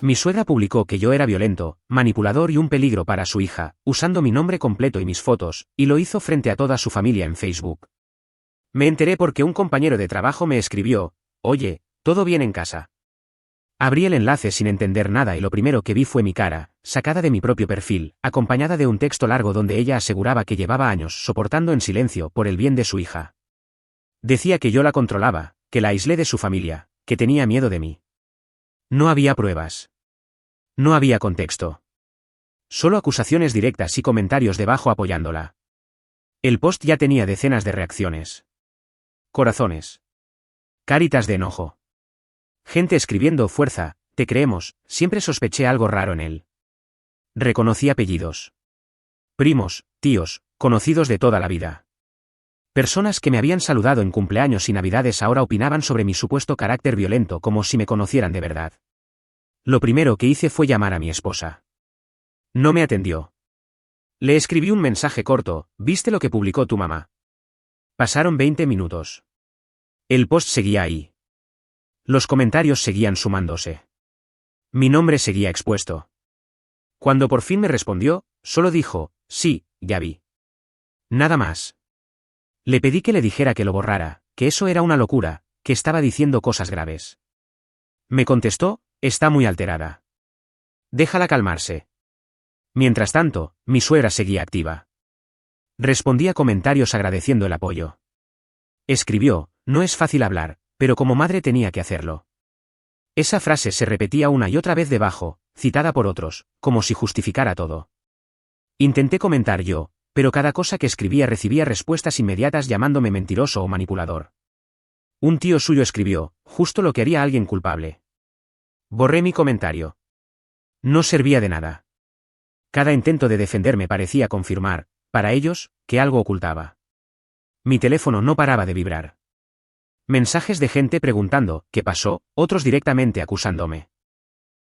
Mi suegra publicó que yo era violento, manipulador y un peligro para su hija, usando mi nombre completo y mis fotos, y lo hizo frente a toda su familia en Facebook. Me enteré porque un compañero de trabajo me escribió: «Oye, ¿todo bien en casa?». Abrí el enlace sin entender nada y lo primero que vi fue mi cara, sacada de mi propio perfil, acompañada de un texto largo donde ella aseguraba que llevaba años soportando en silencio por el bien de su hija. Decía que yo la controlaba, que la aislé de su familia, que tenía miedo de mí. No había pruebas. No había contexto. Solo acusaciones directas y comentarios debajo apoyándola. El post ya tenía decenas de reacciones. Corazones. Caritas de enojo. Gente escribiendo: «Fuerza, te creemos», siempre sospeché algo raro en él. Reconocí apellidos. Primos, tíos, conocidos de toda la vida. Personas que me habían saludado en cumpleaños y navidades ahora opinaban sobre mi supuesto carácter violento como si me conocieran de verdad. Lo primero que hice fue llamar a mi esposa. No me atendió. Le escribí un mensaje corto: «¿Viste lo que publicó tu mamá?». Pasaron 20 minutos. El post seguía ahí. Los comentarios seguían sumándose. Mi nombre seguía expuesto. Cuando por fin me respondió, solo dijo: «Sí, ya vi». Nada más. Le pedí que le dijera que lo borrara, que eso era una locura, que estaba diciendo cosas graves. Me contestó: «Está muy alterada. Déjala calmarse». Mientras tanto, mi suegra seguía activa. Respondía comentarios agradeciendo el apoyo. Escribió: «No es fácil hablar, pero como madre tenía que hacerlo». Esa frase se repetía una y otra vez debajo, citada por otros, como si justificara todo. Intenté comentar yo, pero cada cosa que escribía recibía respuestas inmediatas llamándome mentiroso o manipulador. Un tío suyo escribió: «Justo lo que haría alguien culpable». Borré mi comentario. No servía de nada. Cada intento de defenderme parecía confirmar, para ellos, que algo ocultaba. Mi teléfono no paraba de vibrar. Mensajes de gente preguntando qué pasó, otros directamente acusándome.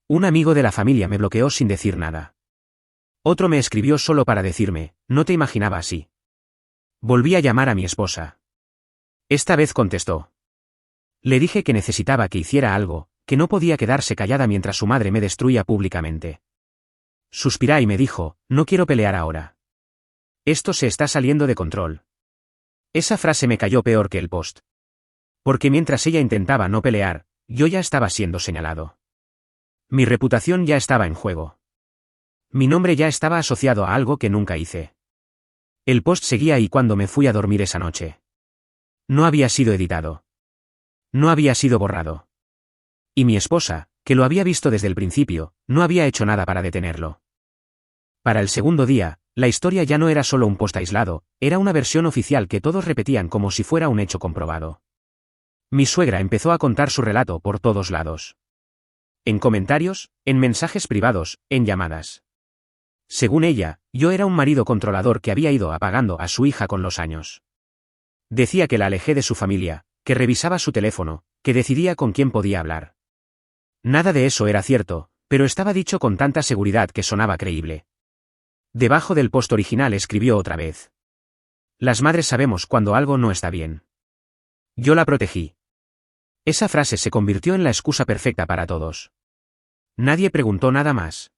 Un amigo de la familia me bloqueó sin decir nada. Otro me escribió solo para decirme: «No te imaginaba así». Volví a llamar a mi esposa. Esta vez contestó. Le dije que necesitaba que hiciera algo, que no podía quedarse callada mientras su madre me destruía públicamente. Suspirá y me dijo: «No quiero pelear ahora. Esto se está saliendo de control». Esa frase me cayó peor que el post. Porque mientras ella intentaba no pelear, yo ya estaba siendo señalado. Mi reputación ya estaba en juego. Mi nombre ya estaba asociado a algo que nunca hice. El post seguía ahí cuando me fui a dormir esa noche. No había sido editado. No había sido borrado. Y mi esposa, que lo había visto desde el principio, no había hecho nada para detenerlo. Para el segundo día, la historia ya no era solo un post aislado, era una versión oficial que todos repetían como si fuera un hecho comprobado. Mi suegra empezó a contar su relato por todos lados. En comentarios, en mensajes privados, en llamadas. Según ella, yo era un marido controlador que había ido apagando a su hija con los años. Decía que la alejé de su familia, que revisaba su teléfono, que decidía con quién podía hablar. Nada de eso era cierto, pero estaba dicho con tanta seguridad que sonaba creíble. Debajo del post original escribió otra vez: «Las madres sabemos cuando algo no está bien. Yo la protegí». Esa frase se convirtió en la excusa perfecta para todos. Nadie preguntó nada más.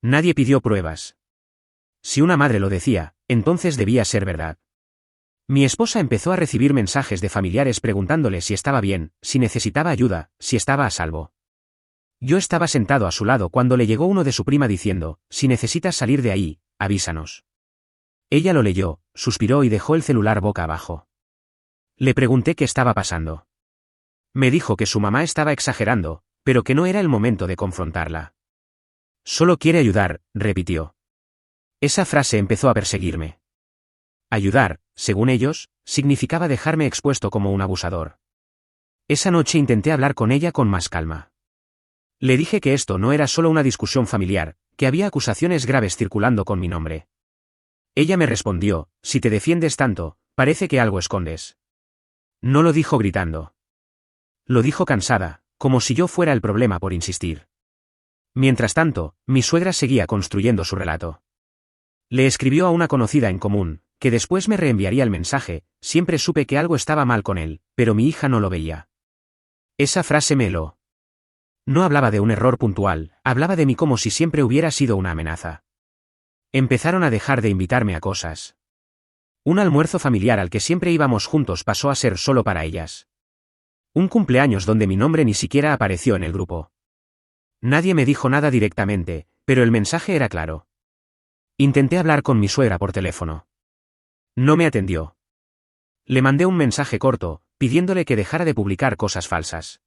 Nadie pidió pruebas. Si una madre lo decía, entonces debía ser verdad. Mi esposa empezó a recibir mensajes de familiares preguntándole si estaba bien, si necesitaba ayuda, si estaba a salvo. Yo estaba sentado a su lado cuando le llegó uno de su prima diciendo: «Si necesitas salir de ahí, avísanos». Ella lo leyó, suspiró y dejó el celular boca abajo. Le pregunté qué estaba pasando. Me dijo que su mamá estaba exagerando, pero que no era el momento de confrontarla. «Solo quiere ayudar», repitió. Esa frase empezó a perseguirme. Ayudar, según ellos, significaba dejarme expuesto como un abusador. Esa noche intenté hablar con ella con más calma. Le dije que esto no era solo una discusión familiar, que había acusaciones graves circulando con mi nombre. Ella me respondió: «Si te defiendes tanto, parece que algo escondes». No lo dijo gritando. Lo dijo cansada, como si yo fuera el problema por insistir. Mientras tanto, mi suegra seguía construyendo su relato. Le escribió a una conocida en común, que después me reenviaría el mensaje: «Siempre supe que algo estaba mal con él, pero mi hija no lo veía». Esa frase me heló. No hablaba de un error puntual, hablaba de mí como si siempre hubiera sido una amenaza. Empezaron a dejar de invitarme a cosas. Un almuerzo familiar al que siempre íbamos juntos pasó a ser solo para ellas. Un cumpleaños donde mi nombre ni siquiera apareció en el grupo. Nadie me dijo nada directamente, pero el mensaje era claro. Intenté hablar con mi suegra por teléfono. No me atendió. Le mandé un mensaje corto, pidiéndole que dejara de publicar cosas falsas.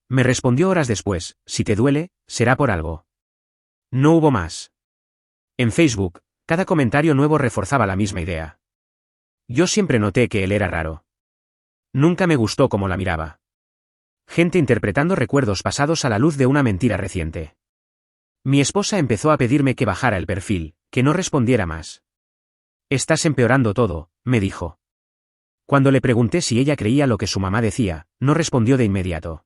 Me respondió horas después: si te duele, será por algo. No hubo más. En Facebook, cada comentario nuevo reforzaba la misma idea. Yo siempre noté que él era raro. Nunca me gustó cómo la miraba. Gente interpretando recuerdos pasados a la luz de una mentira reciente. Mi esposa empezó a pedirme que bajara el perfil, que no respondiera más. Estás empeorando todo, me dijo. Cuando le pregunté si ella creía lo que su mamá decía, no respondió de inmediato.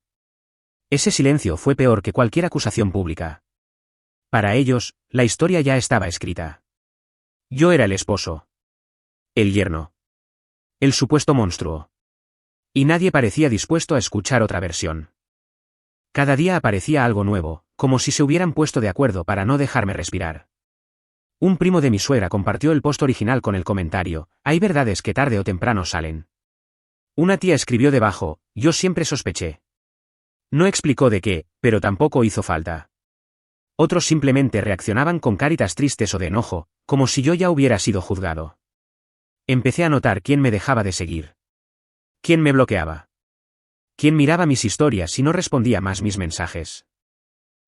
Ese silencio fue peor que cualquier acusación pública. Para ellos, la historia ya estaba escrita. Yo era el esposo. El yerno. El supuesto monstruo. Y nadie parecía dispuesto a escuchar otra versión. Cada día aparecía algo nuevo, como si se hubieran puesto de acuerdo para no dejarme respirar. Un primo de mi suegra compartió el post original con el comentario: hay verdades que tarde o temprano salen. Una tía escribió debajo: yo siempre sospeché. No explicó de qué, pero tampoco hizo falta. Otros simplemente reaccionaban con caritas tristes o de enojo, como si yo ya hubiera sido juzgado. Empecé a notar quién me dejaba de seguir. Quién me bloqueaba. Quién miraba mis historias y no respondía más mis mensajes.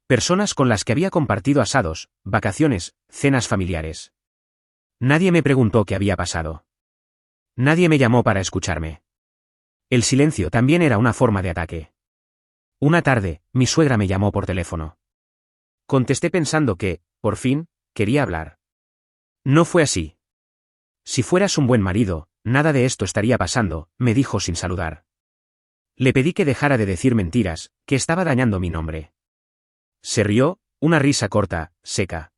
Personas con las que había compartido asados, vacaciones, cenas familiares. Nadie me preguntó qué había pasado. Nadie me llamó para escucharme. El silencio también era una forma de ataque. Una tarde, mi suegra me llamó por teléfono. Contesté pensando que, por fin, quería hablar. No fue así. Si fueras un buen marido, nada de esto estaría pasando, me dijo sin saludar. Le pedí que dejara de decir mentiras, que estaba dañando mi nombre. Se rió, una risa corta, seca.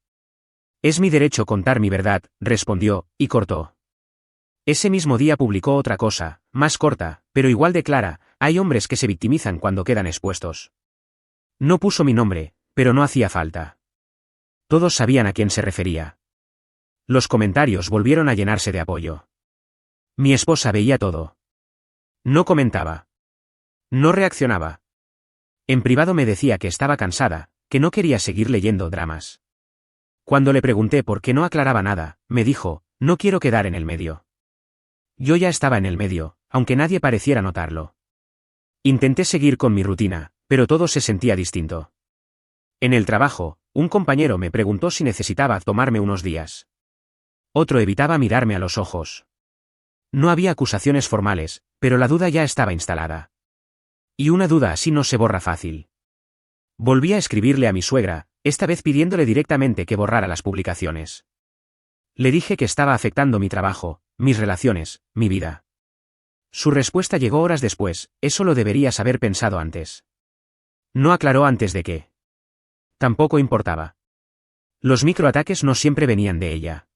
Es mi derecho contar mi verdad, respondió, y cortó. Ese mismo día publicó otra cosa, más corta, pero igual de clara: hay hombres que se victimizan cuando quedan expuestos. No puso mi nombre, pero no hacía falta. Todos sabían a quién se refería. Los comentarios volvieron a llenarse de apoyo. Mi esposa veía todo. No comentaba. No reaccionaba. En privado me decía que estaba cansada, que no quería seguir leyendo dramas. Cuando le pregunté por qué no aclaraba nada, me dijo: no quiero quedar en el medio. Yo ya estaba en el medio, aunque nadie pareciera notarlo. Intenté seguir con mi rutina, pero todo se sentía distinto. En el trabajo, un compañero me preguntó si necesitaba tomarme unos días. Otro evitaba mirarme a los ojos. No había acusaciones formales, pero la duda ya estaba instalada. Y una duda así no se borra fácil. Volví a escribirle a mi suegra, esta vez pidiéndole directamente que borrara las publicaciones. Le dije que estaba afectando mi trabajo, mis relaciones, mi vida. Su respuesta llegó horas después: eso lo deberías haber pensado antes. No aclaró antes de qué. Tampoco importaba. Los microataques no siempre venían de ella.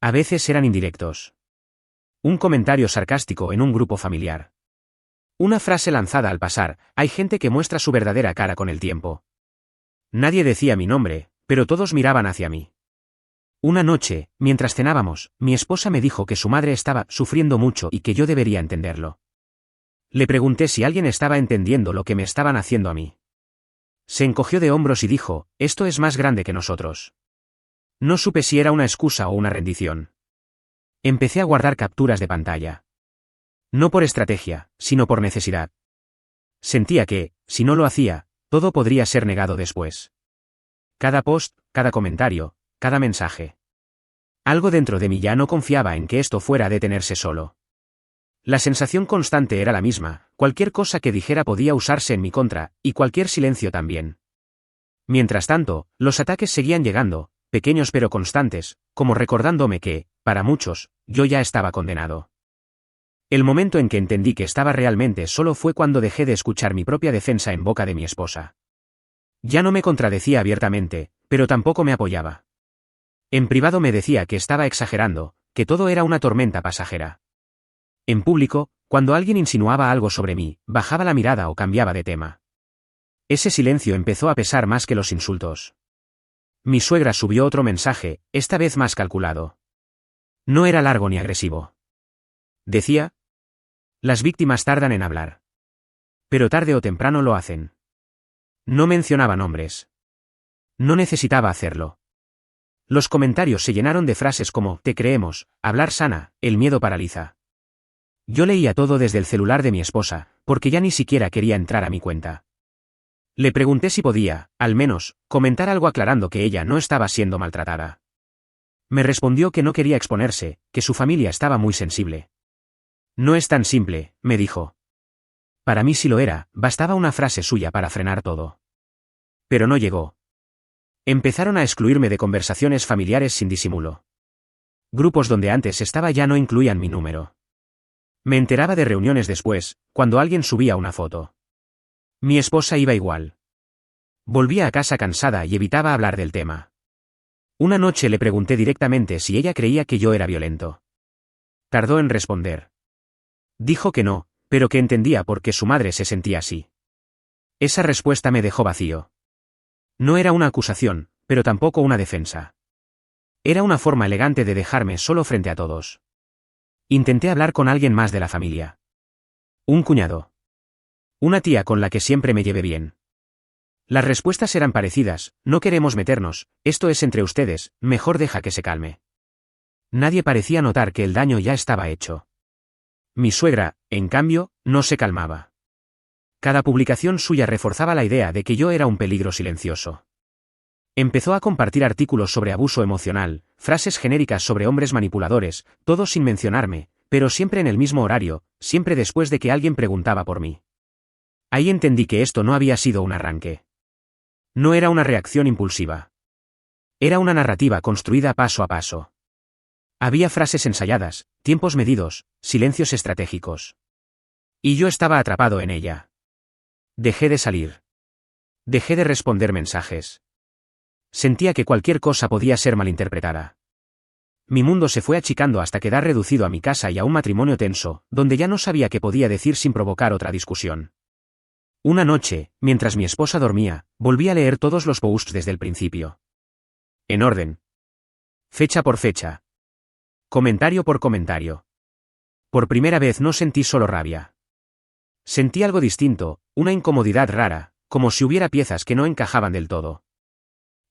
A veces eran indirectos. Un comentario sarcástico en un grupo familiar. Una frase lanzada al pasar: hay gente que muestra su verdadera cara con el tiempo. Nadie decía mi nombre, pero todos miraban hacia mí. Una noche, mientras cenábamos, mi esposa me dijo que su madre estaba sufriendo mucho y que yo debería entenderlo. Le pregunté si alguien estaba entendiendo lo que me estaban haciendo a mí. Se encogió de hombros y dijo: esto es más grande que nosotros. No supe si era una excusa o una rendición. Empecé a guardar capturas de pantalla. No por estrategia, sino por necesidad. Sentía que, si no lo hacía, todo podría ser negado después. Cada post, cada comentario, cada mensaje. Algo dentro de mí ya no confiaba en que esto fuera a detenerse solo. La sensación constante era la misma: cualquier cosa que dijera podía usarse en mi contra, y cualquier silencio también. Mientras tanto, los ataques seguían llegando, pequeños pero constantes, como recordándome que, para muchos, yo ya estaba condenado. El momento en que entendí que estaba realmente solo fue cuando dejé de escuchar mi propia defensa en boca de mi esposa. Ya no me contradecía abiertamente, pero tampoco me apoyaba. En privado me decía que estaba exagerando, que todo era una tormenta pasajera. En público, cuando alguien insinuaba algo sobre mí, bajaba la mirada o cambiaba de tema. Ese silencio empezó a pesar más que los insultos. Mi suegra subió otro mensaje, esta vez más calculado. No era largo ni agresivo. Decía: las víctimas tardan en hablar. Pero tarde o temprano lo hacen. No mencionaba nombres. No necesitaba hacerlo. Los comentarios se llenaron de frases como: te creemos, hablar sana, el miedo paraliza. Yo leía todo desde el celular de mi esposa, porque ya ni siquiera quería entrar a mi cuenta. Le pregunté si podía, al menos, comentar algo aclarando que ella no estaba siendo maltratada. Me respondió que no quería exponerse, que su familia estaba muy sensible. No es tan simple, me dijo. Para mí sí lo era, bastaba una frase suya para frenar todo. Pero no llegó. Empezaron a excluirme de conversaciones familiares sin disimulo. Grupos donde antes estaba ya no incluían mi número. Me enteraba de reuniones después, cuando alguien subía una foto. Mi esposa iba igual. Volvía a casa cansada y evitaba hablar del tema. Una noche le pregunté directamente si ella creía que yo era violento. Tardó en responder. Dijo que no, pero que entendía por qué su madre se sentía así. Esa respuesta me dejó vacío. No era una acusación, pero tampoco una defensa. Era una forma elegante de dejarme solo frente a todos. Intenté hablar con alguien más de la familia. Un cuñado. Una tía con la que siempre me llevé bien. Las respuestas eran parecidas: no queremos meternos, esto es entre ustedes, mejor deja que se calme. Nadie parecía notar que el daño ya estaba hecho. Mi suegra, en cambio, no se calmaba. Cada publicación suya reforzaba la idea de que yo era un peligro silencioso. Empezó a compartir artículos sobre abuso emocional, frases genéricas sobre hombres manipuladores, todo sin mencionarme, pero siempre en el mismo horario, siempre después de que alguien preguntaba por mí. Ahí entendí que esto no había sido un arranque. No era una reacción impulsiva. Era una narrativa construida paso a paso. Había frases ensayadas, tiempos medidos, silencios estratégicos. Y yo estaba atrapado en ella. Dejé de salir. Dejé de responder mensajes. Sentía que cualquier cosa podía ser malinterpretada. Mi mundo se fue achicando hasta quedar reducido a mi casa y a un matrimonio tenso, donde ya no sabía qué podía decir sin provocar otra discusión. Una noche, mientras mi esposa dormía, volví a leer todos los posts desde el principio. En orden. Fecha por fecha. Comentario por comentario. Por primera vez no sentí solo rabia. Sentí algo distinto, una incomodidad rara, como si hubiera piezas que no encajaban del todo.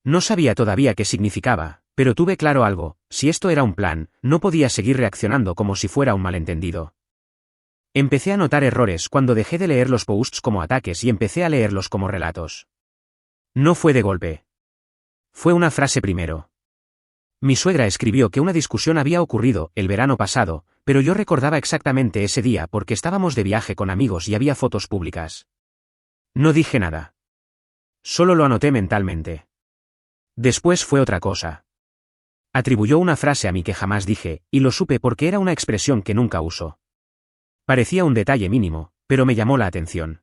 No sabía todavía qué significaba, pero tuve claro algo: si esto era un plan, no podía seguir reaccionando como si fuera un malentendido. Empecé a notar errores cuando dejé de leer los posts como ataques y empecé a leerlos como relatos. No fue de golpe. Fue una frase primero. Mi suegra escribió que una discusión había ocurrido el verano pasado, pero yo recordaba exactamente ese día porque estábamos de viaje con amigos y había fotos públicas. No dije nada. Solo lo anoté mentalmente. Después fue otra cosa. Atribuyó una frase a mí que jamás dije, y lo supe porque era una expresión que nunca uso. Parecía un detalle mínimo, pero me llamó la atención.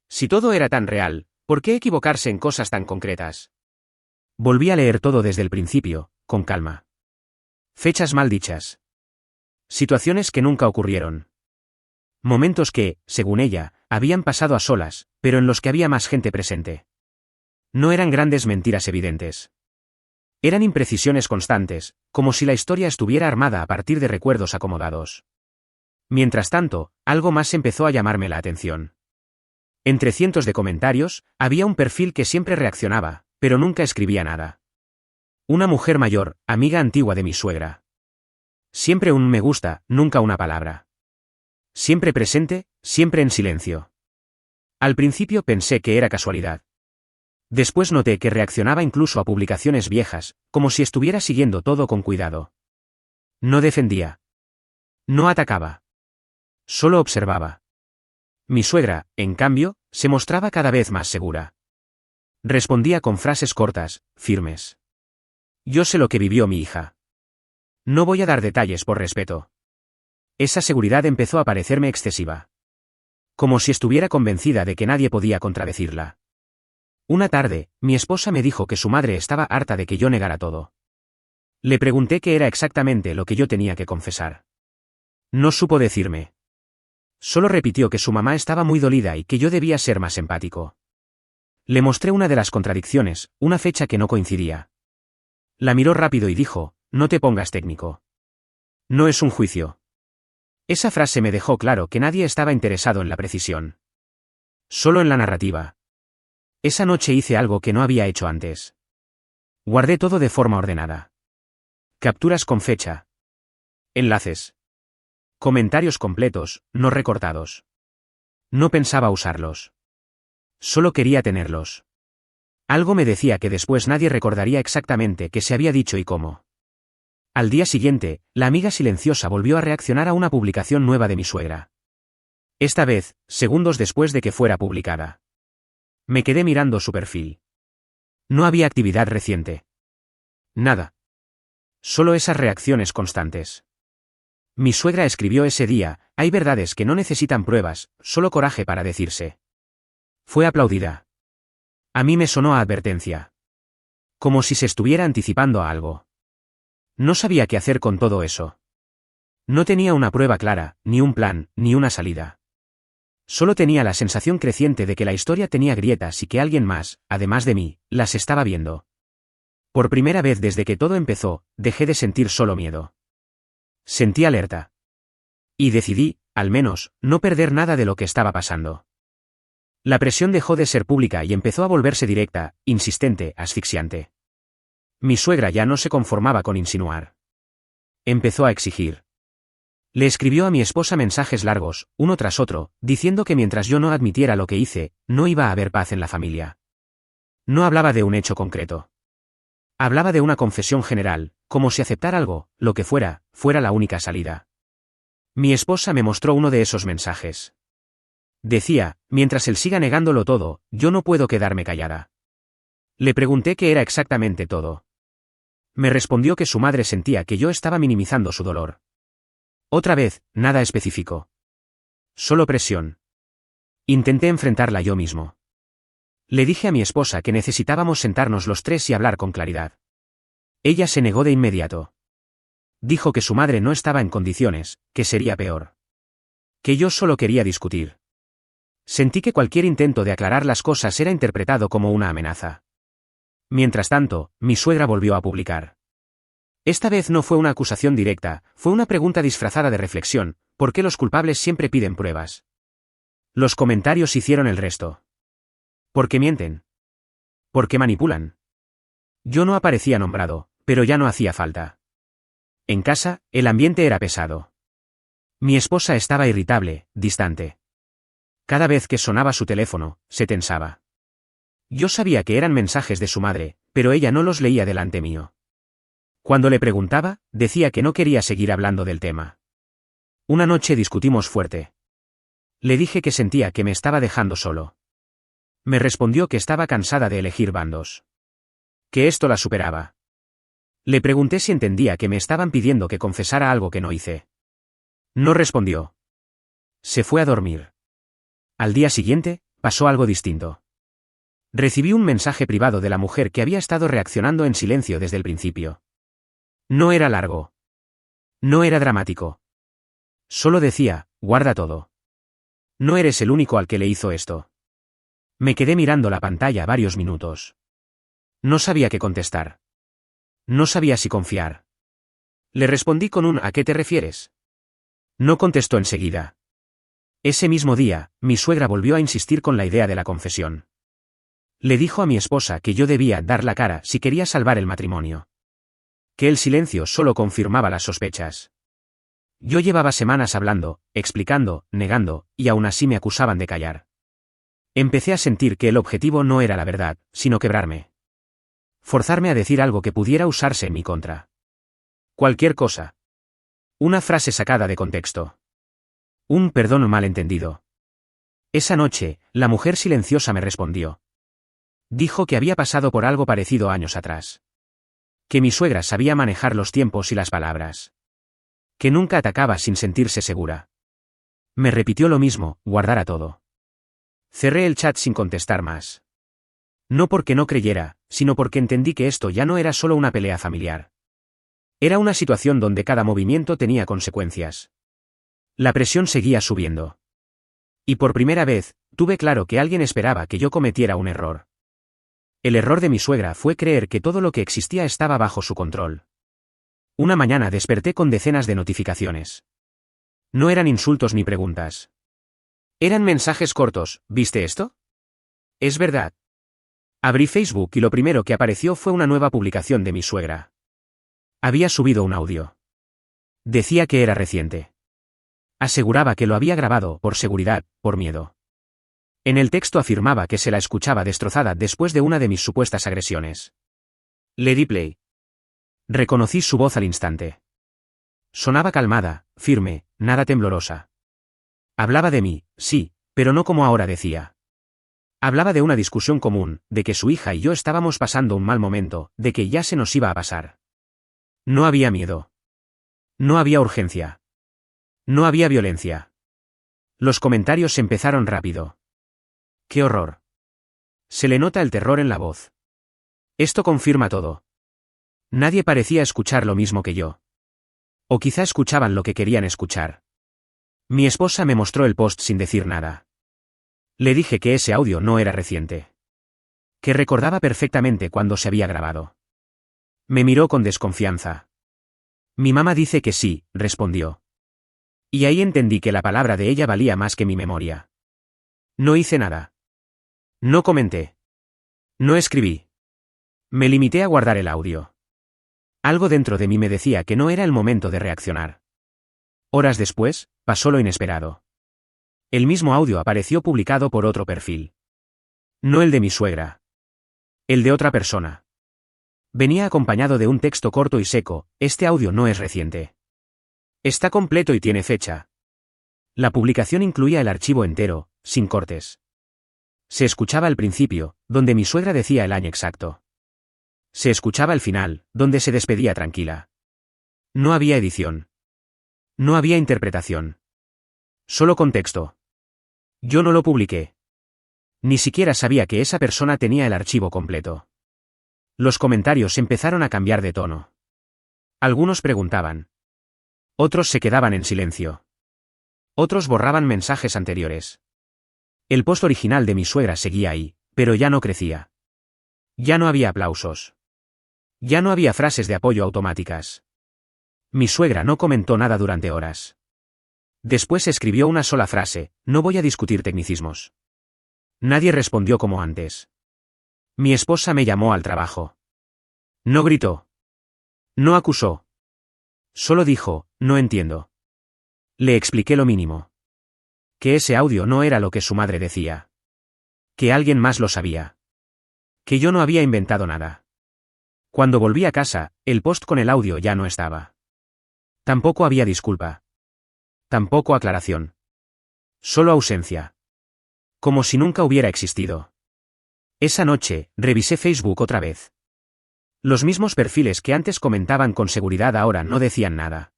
Si todo era tan real, ¿por qué equivocarse en cosas tan concretas? Volví a leer todo desde el principio, con calma. Fechas mal dichas. Situaciones que nunca ocurrieron. Momentos que, según ella, habían pasado a solas, pero en los que había más gente presente. No eran grandes mentiras evidentes. Eran imprecisiones constantes, como si la historia estuviera armada a partir de recuerdos acomodados. Mientras tanto, algo más empezó a llamarme la atención. Entre cientos de comentarios, había un perfil que siempre reaccionaba, pero nunca escribía nada. Una mujer mayor, amiga antigua de mi suegra. Siempre un me gusta, nunca una palabra. Siempre presente, siempre en silencio. Al principio pensé que era casualidad. Después noté que reaccionaba incluso a publicaciones viejas, como si estuviera siguiendo todo con cuidado. No defendía. No atacaba. Solo observaba. Mi suegra, en cambio, se mostraba cada vez más segura. Respondía con frases cortas, firmes. Yo sé lo que vivió mi hija. No voy a dar detalles por respeto. Esa seguridad empezó a parecerme excesiva. Como si estuviera convencida de que nadie podía contradecirla. Una tarde, mi esposa me dijo que su madre estaba harta de que yo negara todo. Le pregunté qué era exactamente lo que yo tenía que confesar. No supo decirme. Solo repitió que su mamá estaba muy dolida y que yo debía ser más empático. Le mostré una de las contradicciones, una fecha que no coincidía. La miró rápido y dijo, no te pongas técnico. No es un juicio. Esa frase me dejó claro que nadie estaba interesado en la precisión. Solo en la narrativa. Esa noche hice algo que no había hecho antes. Guardé todo de forma ordenada. Capturas con fecha. Enlaces. Comentarios completos, no recortados. No pensaba usarlos. Solo quería tenerlos. Algo me decía que después nadie recordaría exactamente qué se había dicho y cómo. Al día siguiente, la amiga silenciosa volvió a reaccionar a una publicación nueva de mi suegra. Esta vez, segundos después de que fuera publicada. Me quedé mirando su perfil. No había actividad reciente. Nada. Solo esas reacciones constantes. Mi suegra escribió ese día, hay verdades que no necesitan pruebas, solo coraje para decirse. Fue aplaudida. A mí me sonó a advertencia. Como si se estuviera anticipando a algo. No sabía qué hacer con todo eso. No tenía una prueba clara, ni un plan, ni una salida. Solo tenía la sensación creciente de que la historia tenía grietas y que alguien más, además de mí, las estaba viendo. Por primera vez desde que todo empezó, dejé de sentir solo miedo. Sentí alerta. Y decidí, al menos, no perder nada de lo que estaba pasando. La presión dejó de ser pública y empezó a volverse directa, insistente, asfixiante. Mi suegra ya no se conformaba con insinuar. Empezó a exigir. Le escribió a mi esposa mensajes largos, uno tras otro, diciendo que mientras yo no admitiera lo que hice, no iba a haber paz en la familia. No hablaba de un hecho concreto. Hablaba de una confesión general, como si aceptar algo, lo que fuera, fuera la única salida. Mi esposa me mostró uno de esos mensajes. Decía, mientras él siga negándolo todo, yo no puedo quedarme callada. Le pregunté qué era exactamente todo. Me respondió que su madre sentía que yo estaba minimizando su dolor. Otra vez, nada específico. Solo presión. Intenté enfrentarla yo mismo. Le dije a mi esposa que necesitábamos sentarnos los tres y hablar con claridad. Ella se negó de inmediato. Dijo que su madre no estaba en condiciones, que sería peor. Que yo solo quería discutir. Sentí que cualquier intento de aclarar las cosas era interpretado como una amenaza. Mientras tanto, mi suegra volvió a publicar. Esta vez no fue una acusación directa, fue una pregunta disfrazada de reflexión, ¿por qué los culpables siempre piden pruebas? Los comentarios hicieron el resto. ¿Por qué mienten? ¿Por qué manipulan? Yo no aparecía nombrado, pero ya no hacía falta. En casa, el ambiente era pesado. Mi esposa estaba irritable, distante. Cada vez que sonaba su teléfono, se tensaba. Yo sabía que eran mensajes de su madre, pero ella no los leía delante mío. Cuando le preguntaba, decía que no quería seguir hablando del tema. Una noche discutimos fuerte. Le dije que sentía que me estaba dejando solo. Me respondió que estaba cansada de elegir bandos. Que esto la superaba. Le pregunté si entendía que me estaban pidiendo que confesara algo que no hice. No respondió. Se fue a dormir. Al día siguiente, pasó algo distinto. Recibí un mensaje privado de la mujer que había estado reaccionando en silencio desde el principio. No era largo. No era dramático. Solo decía, guarda todo. No eres el único al que le hizo esto. Me quedé mirando la pantalla varios minutos. No sabía qué contestar. No sabía si confiar. Le respondí con un ¿a qué te refieres? No contestó enseguida. Ese mismo día, mi suegra volvió a insistir con la idea de la confesión. Le dijo a mi esposa que yo debía dar la cara si quería salvar el matrimonio. Que el silencio solo confirmaba las sospechas. Yo llevaba semanas hablando, explicando, negando, y aún así me acusaban de callar. Empecé a sentir que el objetivo no era la verdad, sino quebrarme. Forzarme a decir algo que pudiera usarse en mi contra. Cualquier cosa. Una frase sacada de contexto. Un perdón malentendido. Esa noche, la mujer silenciosa me respondió. Dijo que había pasado por algo parecido años atrás. Que mi suegra sabía manejar los tiempos y las palabras. Que nunca atacaba sin sentirse segura. Me repitió lo mismo, guardara todo. Cerré el chat sin contestar más. No porque no creyera, sino porque entendí que esto ya no era solo una pelea familiar. Era una situación donde cada movimiento tenía consecuencias. La presión seguía subiendo. Y por primera vez, tuve claro que alguien esperaba que yo cometiera un error. El error de mi suegra fue creer que todo lo que existía estaba bajo su control. Una mañana desperté con decenas de notificaciones. No eran insultos ni preguntas. Eran mensajes cortos, ¿viste esto? Es verdad. Abrí Facebook y lo primero que apareció fue una nueva publicación de mi suegra. Había subido un audio. Decía que era reciente. Aseguraba que lo había grabado, por seguridad, por miedo. En el texto afirmaba que se la escuchaba destrozada después de una de mis supuestas agresiones. Le di play. Reconocí su voz al instante. Sonaba calmada, firme, nada temblorosa. Hablaba de mí, sí, pero no como ahora decía. Hablaba de una discusión común, de que su hija y yo estábamos pasando un mal momento, de que ya se nos iba a pasar. No había miedo. No había urgencia. No había violencia. Los comentarios empezaron rápido. ¡Qué horror! Se le nota el terror en la voz. Esto confirma todo. Nadie parecía escuchar lo mismo que yo. O quizá escuchaban lo que querían escuchar. Mi esposa me mostró el post sin decir nada. Le dije que ese audio no era reciente. Que recordaba perfectamente cuándo se había grabado. Me miró con desconfianza. Mi mamá dice que sí, respondió. Y ahí entendí que la palabra de ella valía más que mi memoria. No hice nada. No comenté. No escribí. Me limité a guardar el audio. Algo dentro de mí me decía que no era el momento de reaccionar. Horas después, pasó lo inesperado. El mismo audio apareció publicado por otro perfil. No el de mi suegra. El de otra persona. Venía acompañado de un texto corto y seco: este audio no es reciente. Está completo y tiene fecha. La publicación incluía el archivo entero, sin cortes. Se escuchaba al principio, donde mi suegra decía el año exacto. Se escuchaba al final, donde se despedía tranquila. No había edición. No había interpretación. Solo contexto. Yo no lo publiqué. Ni siquiera sabía que esa persona tenía el archivo completo. Los comentarios empezaron a cambiar de tono. Algunos preguntaban. Otros se quedaban en silencio. Otros borraban mensajes anteriores. El post original de mi suegra seguía ahí, pero ya no crecía. Ya no había aplausos. Ya no había frases de apoyo automáticas. Mi suegra no comentó nada durante horas. Después escribió una sola frase: no voy a discutir tecnicismos. Nadie respondió como antes. Mi esposa me llamó al trabajo. No gritó. No acusó. Solo dijo: no entiendo. Le expliqué lo mínimo. Que ese audio no era lo que su madre decía. Que alguien más lo sabía. Que yo no había inventado nada. Cuando volví a casa, el post con el audio ya no estaba. Tampoco había disculpa. Tampoco aclaración. Solo ausencia. Como si nunca hubiera existido. Esa noche, revisé Facebook otra vez. Los mismos perfiles que antes comentaban con seguridad ahora no decían nada.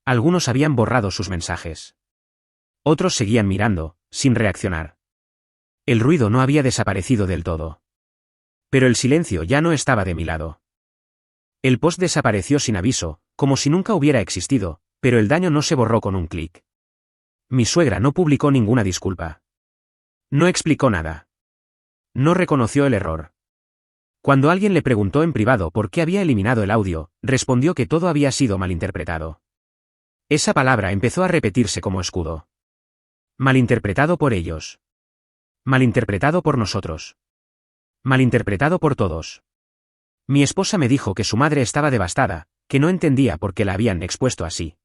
Algunos habían borrado sus mensajes. Otros seguían mirando, sin reaccionar. El ruido no había desaparecido del todo. Pero el silencio ya no estaba de mi lado. El post desapareció sin aviso, como si nunca hubiera existido, pero el daño no se borró con un clic. Mi suegra no publicó ninguna disculpa. No explicó nada. No reconoció el error. Cuando alguien le preguntó en privado por qué había eliminado el audio, respondió que todo había sido malinterpretado. Esa palabra empezó a repetirse como escudo. Malinterpretado por ellos. Malinterpretado por nosotros. Malinterpretado por todos. Mi esposa me dijo que su madre estaba devastada, que no entendía por qué la habían expuesto así.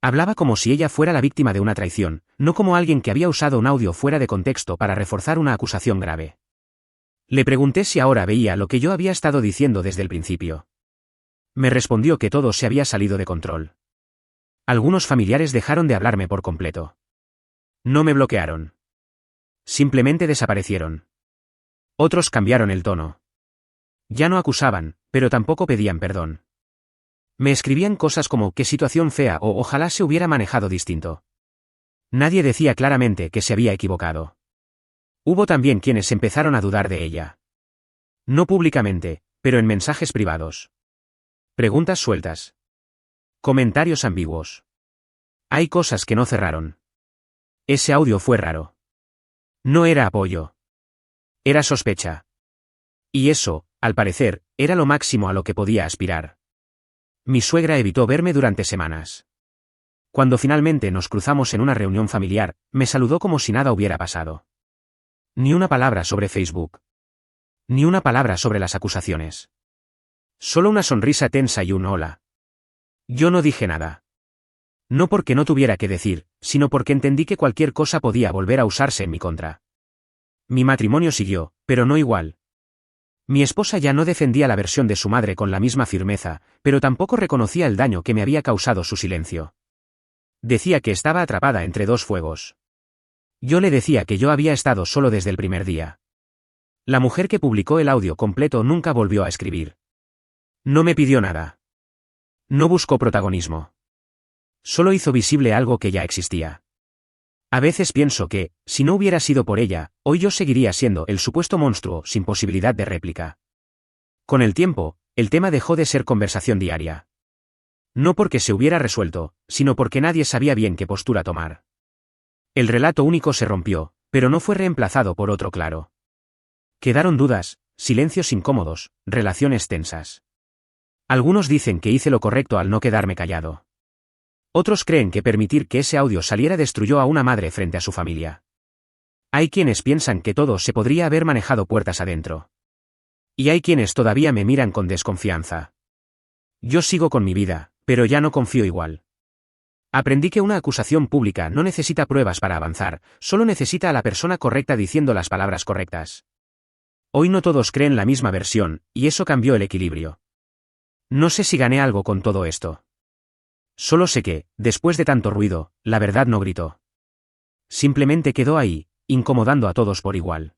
Hablaba como si ella fuera la víctima de una traición, no como alguien que había usado un audio fuera de contexto para reforzar una acusación grave. Le pregunté si ahora veía lo que yo había estado diciendo desde el principio. Me respondió que todo se había salido de control. Algunos familiares dejaron de hablarme por completo. No me bloquearon. Simplemente desaparecieron. Otros cambiaron el tono. Ya no acusaban, pero tampoco pedían perdón. Me escribían cosas como «qué situación fea» o «ojalá se hubiera manejado distinto». Nadie decía claramente que se había equivocado. Hubo también quienes empezaron a dudar de ella. No públicamente, pero en mensajes privados. Preguntas sueltas. Comentarios ambiguos. Hay cosas que no cerraron. Ese audio fue raro. No era apoyo. Era sospecha. Y eso, al parecer, era lo máximo a lo que podía aspirar. Mi suegra evitó verme durante semanas. Cuando finalmente nos cruzamos en una reunión familiar, me saludó como si nada hubiera pasado. Ni una palabra sobre Facebook. Ni una palabra sobre las acusaciones. Solo una sonrisa tensa y un hola. Yo no dije nada. No porque no tuviera que decir, sino porque entendí que cualquier cosa podía volver a usarse en mi contra. Mi matrimonio siguió, pero no igual. Mi esposa ya no defendía la versión de su madre con la misma firmeza, pero tampoco reconocía el daño que me había causado su silencio. Decía que estaba atrapada entre dos fuegos. Yo le decía que yo había estado solo desde el primer día. La mujer que publicó el audio completo nunca volvió a escribir. No me pidió nada. No buscó protagonismo. Solo hizo visible algo que ya existía. A veces pienso que, si no hubiera sido por ella, hoy yo seguiría siendo el supuesto monstruo sin posibilidad de réplica. Con el tiempo, el tema dejó de ser conversación diaria. No porque se hubiera resuelto, sino porque nadie sabía bien qué postura tomar. El relato único se rompió, pero no fue reemplazado por otro claro. Quedaron dudas, silencios incómodos, relaciones tensas. Algunos dicen que hice lo correcto al no quedarme callado. Otros creen que permitir que ese audio saliera destruyó a una madre frente a su familia. Hay quienes piensan que todo se podría haber manejado puertas adentro. Y hay quienes todavía me miran con desconfianza. Yo sigo con mi vida, pero ya no confío igual. Aprendí que una acusación pública no necesita pruebas para avanzar, solo necesita a la persona correcta diciendo las palabras correctas. Hoy no todos creen la misma versión, y eso cambió el equilibrio. No sé si gané algo con todo esto. Solo sé que, después de tanto ruido, la verdad no gritó. Simplemente quedó ahí, incomodando a todos por igual.